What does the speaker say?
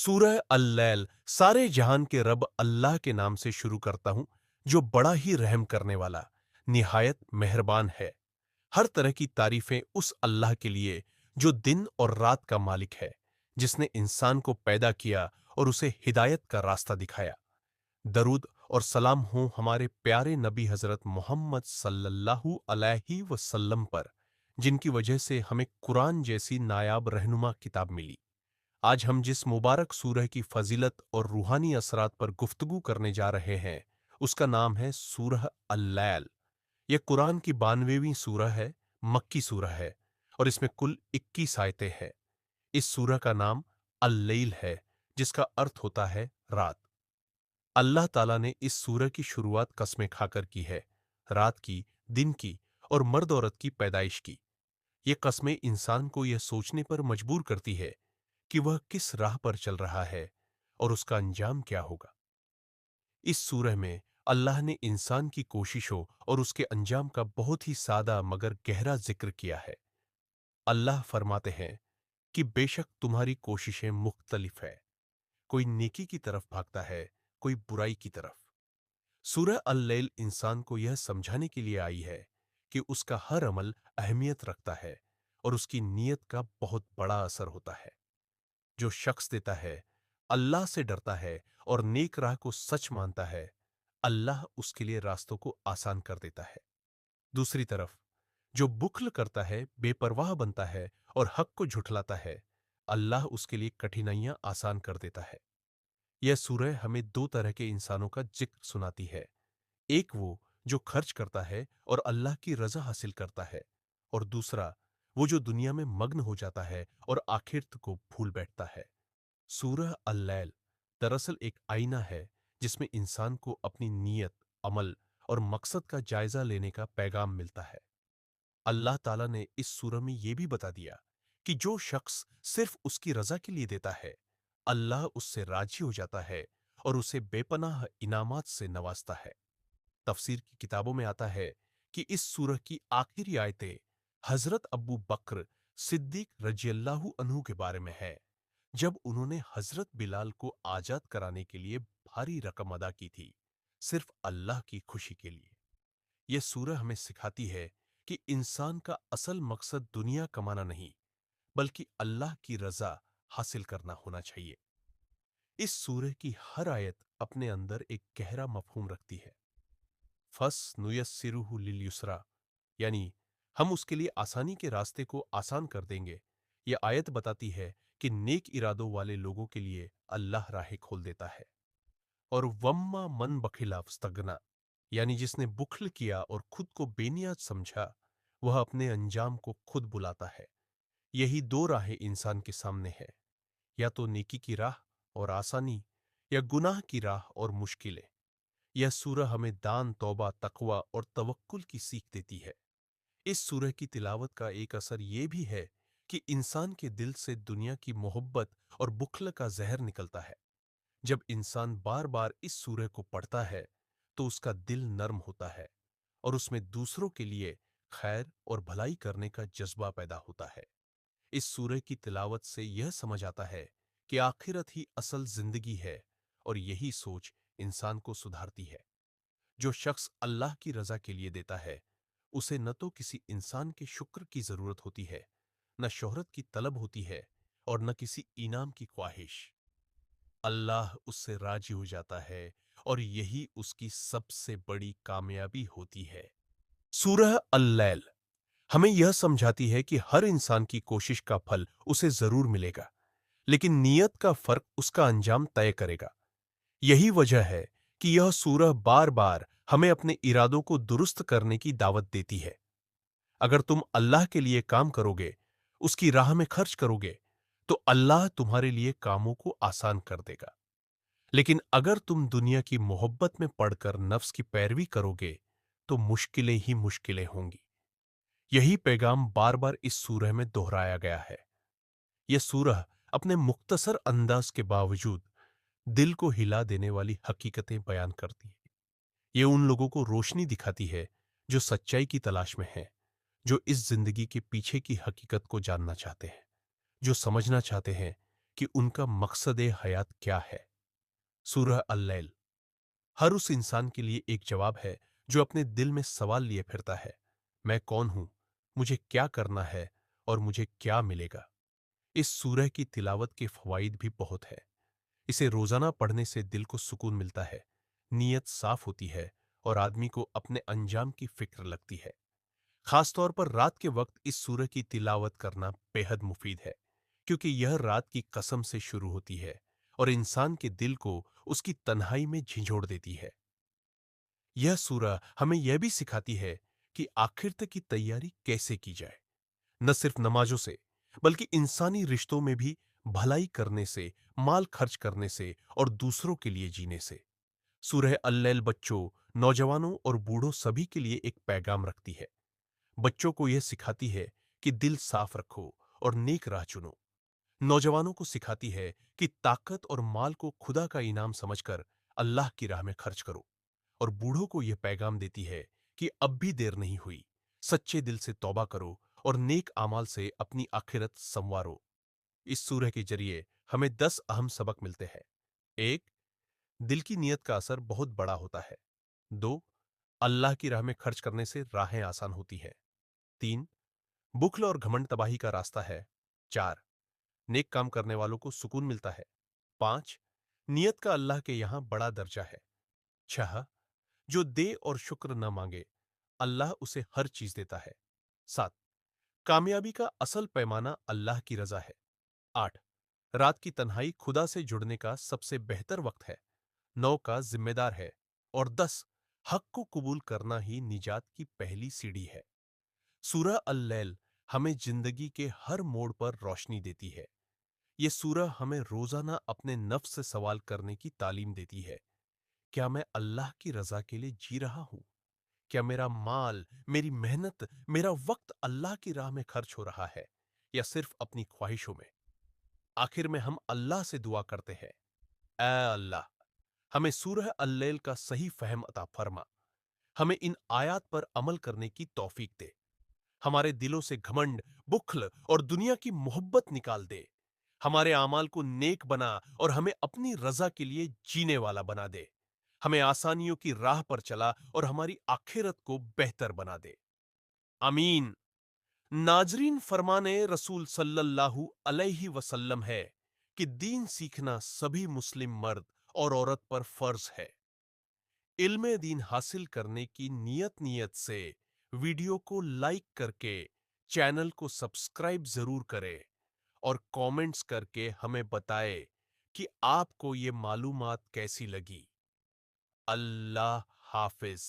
सूरह अल-लैल सारे जहान के रब अल्लाह के नाम से शुरू करता हूं, जो बड़ा ही रहम करने वाला, निहायत मेहरबान है। हर तरह की तारीफें उस अल्लाह के लिए जो दिन और रात का मालिक है, जिसने इंसान को पैदा किया और उसे हिदायत का रास्ता दिखाया। दरूद और सलाम हो हमारे प्यारे नबी हजरत मोहम्मद सल्लल्लाहु अलैहि वसल्लम पर, जिनकी वजह से हमें कुरान जैसी नायाब रहनुमा किताब मिली। आज हम जिस मुबारक सूरह की फजीलत और रूहानी असरात पर गुफ्तगू करने जा रहे हैं, उसका नाम है सूरह अल-लैल। यह कुरान की 92वीं सूरह है, मक्की सूरह है और इसमें कुल 21 आयतें हैं। इस सूरह का नाम अल-लैल है, जिसका अर्थ होता है रात। अल्लाह ताला ने इस सूरह की शुरुआत कस्में खाकर की है, रात की, दिन की और मर्द औरत की पैदाइश की। ये कस्में इंसान को यह सोचने पर मजबूर करती है कि वह किस राह पर चल रहा है और उसका अंजाम क्या होगा। इस सूरह में अल्लाह ने इंसान की कोशिशों और उसके अंजाम का बहुत ही सादा मगर गहरा जिक्र किया है। अल्लाह फरमाते हैं कि बेशक तुम्हारी कोशिशें मुख्तलिफ है, कोई नेकी की तरफ भागता है, कोई बुराई की तरफ। सूरह अल-लैल इंसान को यह समझाने के लिए आई है कि उसका हर अमल अहमियत रखता है और उसकी नीयत का बहुत बड़ा असर होता है। जो शख्स देता है, अल्लाह से डरता है और नेक राह को सच मानता है, अल्लाह उसके लिए रास्तों को आसान कर देता है। दूसरी तरफ जो बुख्ल करता है, बेपरवाह बनता है और हक को झुठलाता है, अल्लाह उसके लिए कठिनाइयां आसान कर देता है। यह सूरह हमें दो तरह के इंसानों का जिक्र सुनाती है। एक वो जो खर्च करता है और अल्लाह की रजा हासिल करता है, और दूसरा वो जो दुनिया में मग्न हो जाता है और आखिरत को भूल बैठता है। सूरह अल-लैल दरअसल एक आईना है, जिसमें इंसान को अपनी नीयत, अमल और मकसद का जायजा लेने का पैगाम मिलता है। अल्लाह ताला ने इस सूरह में यह भी बता दिया कि जो शख्स सिर्फ उसकी रजा के लिए देता है, अल्लाह उससे राजी हो जाता है और उसे बेपनाह इनामात से नवाजता है। तफसीर की किताबों में आता है कि इस सूरह की आखिरी आयतें हजरत अब्बू बकर सिद्दीक रजियल्लाहु अन्हु के बारे में है, जब उन्होंने हजरत बिलाल को आजाद कराने के लिए भारी रकम अदा की थी, सिर्फ अल्लाह की खुशी के लिए। यह सूरह हमें सिखाती है कि इंसान का असल मकसद दुनिया कमाना नहीं, बल्कि अल्लाह की रजा हासिल करना होना चाहिए। इस सूरह की हर आयत अपने अंदर एक गहरा मफहूम रखती है। फस नुयस्सिरुहु लिल युसरा, यानी हम उसके लिए आसानी के रास्ते को आसान कर देंगे। यह आयत बताती है कि नेक इरादों वाले लोगों के लिए अल्लाह राहें खोल देता है। और वम्मा मन बखिला फस्तगना, यानी जिसने बुखल किया और खुद को बेनियाज समझा, वह अपने अंजाम को खुद बुलाता है। यही दो राहें इंसान के सामने है, या तो नेकी की राह और आसानी, या गुनाह की राह और मुश्किलें। यह सूरह हमें दान, तौबा, तकवा और तवक्कुल की सीख देती है। इस सूरह की तिलावत का एक असर यह भी है कि इंसान के दिल से दुनिया की मोहब्बत और बुखल का जहर निकलता है। जब इंसान बार बार इस सूरह को पढ़ता है, तो उसका दिल नर्म होता है और उसमें दूसरों के लिए खैर और भलाई करने का जज्बा पैदा होता है। इस सूरह की तिलावत से यह समझ आता है कि आखिरत ही असल जिंदगी है, और यही सोच इंसान को सुधारती है। जो शख्स अल्लाह की रजा के लिए देता है, उसे न तो किसी इंसान के शुक्र की जरूरत होती है, न शोहरत की तलब होती है और न किसी इनाम की ख्वाहिश। अल्लाह उससे राजी हो जाता है और यही उसकी सबसे बड़ी कामयाबी होती है। सूरह अल-लैल हमें यह समझाती है कि हर इंसान की कोशिश का फल उसे जरूर मिलेगा, लेकिन नियत का फर्क उसका अंजाम तय करेगा। यही वजह है कि यह सूरह बार बार हमें अपने इरादों को दुरुस्त करने की दावत देती है। अगर तुम अल्लाह के लिए काम करोगे, उसकी राह में खर्च करोगे, तो अल्लाह तुम्हारे लिए कामों को आसान कर देगा। लेकिन अगर तुम दुनिया की मोहब्बत में पड़कर नफ्स की पैरवी करोगे, तो मुश्किलें ही मुश्किलें होंगी। यही पैगाम बार बार इस सूरह में दोहराया गया है। यह सूरह अपने मुख्तसर अंदाज के बावजूद दिल को हिला देने वाली हकीकतें बयान करती है। ये उन लोगों को रोशनी दिखाती है जो सच्चाई की तलाश में हैं, जो इस जिंदगी के पीछे की हकीकत को जानना चाहते हैं, जो समझना चाहते हैं कि उनका मकसद हयात क्या है। सूरह अल-लैल हर उस इंसान के लिए एक जवाब है जो अपने दिल में सवाल लिए फिरता है, मैं कौन हूं, मुझे क्या करना है और मुझे क्या मिलेगा। इस सूरह की तिलावत के फवाइद भी बहुत है। इसे रोजाना पढ़ने से दिल को सुकून मिलता है, नीयत साफ होती है और आदमी को अपने अंजाम की फिक्र लगती है। खासतौर पर रात के वक्त इस सूरह की तिलावत करना बेहद मुफीद है, क्योंकि यह रात की कसम से शुरू होती है और इंसान के दिल को उसकी तन्हाई में झिंझोड़ देती है। यह सूरह हमें यह भी सिखाती है कि आखिर तक की तैयारी कैसे की जाए, न सिर्फ नमाजों से, बल्कि इंसानी रिश्तों में भी भलाई करने से, माल खर्च करने से और दूसरों के लिए जीने से। सूरह अल-लैल बच्चों, नौजवानों और बूढ़ों सभी के लिए एक पैगाम रखती है। बच्चों को यह सिखाती है कि दिल साफ रखो और नेक राह चुनो। नौजवानों को सिखाती है कि ताकत और माल को खुदा का इनाम समझकर अल्लाह की राह में खर्च करो। और बूढ़ों को यह पैगाम देती है कि अब भी देर नहीं हुई, सच्चे दिल से तौबा करो और नेक आमाल से अपनी आखिरत संवारो। इस सूरह के जरिए हमें 10 अहम सबक मिलते हैं। एक, दिल की नीयत का असर बहुत बड़ा होता है। दो, अल्लाह की राह में खर्च करने से राहें आसान होती हैं। तीन, बुख्ल और घमंड तबाही का रास्ता है। चार, नेक काम करने वालों को सुकून मिलता है। पांच, नियत का अल्लाह के यहां बड़ा दर्जा है। छह, जो दे और शुक्र न मांगे, अल्लाह उसे हर चीज देता है। सात, कामयाबी का असल पैमाना अल्लाह की रजा है। आठ, रात की तन्हाई खुदा से जुड़ने का सबसे बेहतर वक्त है। नौ, का जिम्मेदार है। और 10, हक को कबूल करना ही निजात की पहली सीढ़ी है। सूरह अल-लैल हमें जिंदगी के हर मोड़ पर रोशनी देती है। ये सूरह हमें रोजाना अपने नफ्स से सवाल करने की तालीम देती है, क्या मैं अल्लाह की रजा के लिए जी रहा हूं? क्या मेरा माल, मेरी मेहनत, मेरा वक्त अल्लाह की राह में खर्च हो रहा है या सिर्फ अपनी ख्वाहिशों में? आखिर में हम अल्लाह से दुआ करते हैं, ऐ अल्लाह, हमें सूरह अल-लैल का सही फहम अता फरमा। हमें इन आयात पर अमल करने की तौफीक दे। हमारे दिलों से घमंड, बुख्ल और दुनिया की मोहब्बत निकाल दे। हमारे आमाल को नेक बना और हमें अपनी रजा के लिए जीने वाला बना दे। हमें आसानियों की राह पर चला और हमारी आखिरत को बेहतर बना दे। आमीन। नाजरीन, फरमाने रसूल सल्लल्लाहु अलैहि वसल्लम है कि दीन सीखना सभी मुस्लिम मर्द और औरत पर फर्ज है। इल्म दीन हासिल करने की नियत से वीडियो को लाइक करके चैनल को सब्सक्राइब जरूर करें और कमेंट्स करके हमें बताएं कि आपको ये मालूमात कैसी लगी। अल्लाह हाफिज।